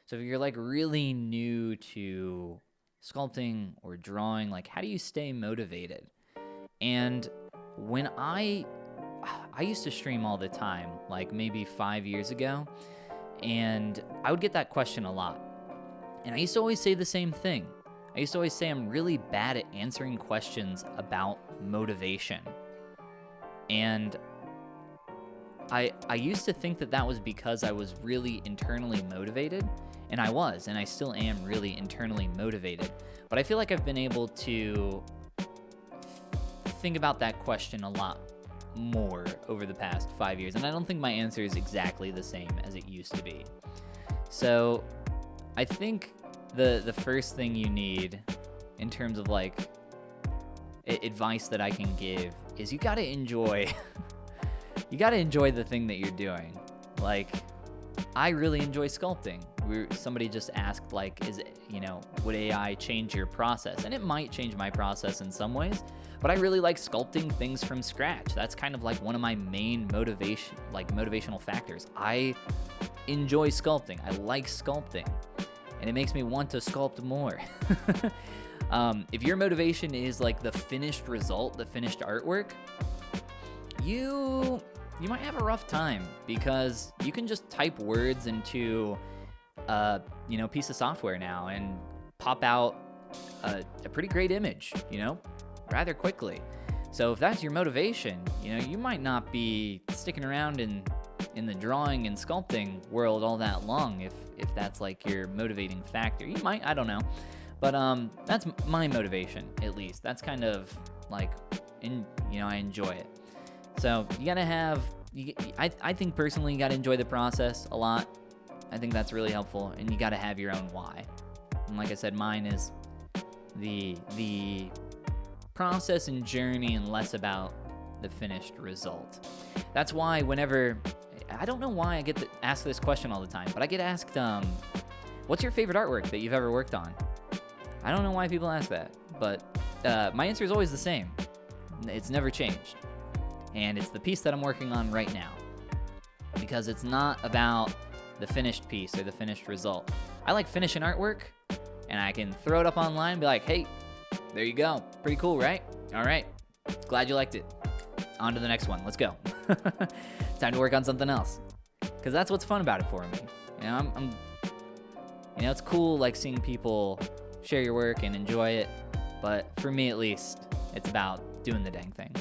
So if you're like really new to sculpting or drawing, like how do you stay motivated? And when I used to stream all the time, like maybe 5 years ago, and I would get that question a lot. And I used to always say the same thing. I used to always say I'm really bad at answering questions about motivation. And I used to think that that was because I was really internally motivated, and I was, and I still am really internally motivated. But I feel like I've been able to think about that question a lot more over the past 5 years, and I don't think my answer is exactly the same as it used to be. So I think the first thing you need in terms of like advice that I can give is you gotta enjoy the thing that you're doing. Like, I really enjoy sculpting. Somebody just asked, like, would AI change your process? And it might change my process in some ways, but I really like sculpting things from scratch. That's kind of like one of my main motivational factors. I enjoy sculpting. I like sculpting, and it makes me want to sculpt more. If your motivation is like the finished result, the finished artwork, you might have a rough time, because you can just type words into a piece of software now and pop out a pretty great image, rather quickly. So if that's your motivation, you might not be sticking around in the drawing and sculpting world all that long if that's like your motivating factor. You might, I don't know. But that's my motivation, at least. That's kind of like, I enjoy it. So you gotta have, I think personally you gotta enjoy the process a lot. I think that's really helpful, and you gotta have your own why. And like I said, mine is the process and journey, and less about the finished result. That's why whenever, I don't know why I get asked this question all the time, but I get asked, what's your favorite artwork that you've ever worked on? I don't know why people ask that, but my answer is always the same. It's never changed. And it's the piece that I'm working on right now, because it's not about the finished piece or the finished result. I like finishing artwork, and I can throw it up online and be like, hey, there you go. Pretty cool, right? All right. Glad you liked it. On to the next one. Let's go. Time to work on something else. Because that's what's fun about it for me. It's cool like seeing people share your work and enjoy it. But for me, at least, it's about doing the dang thing.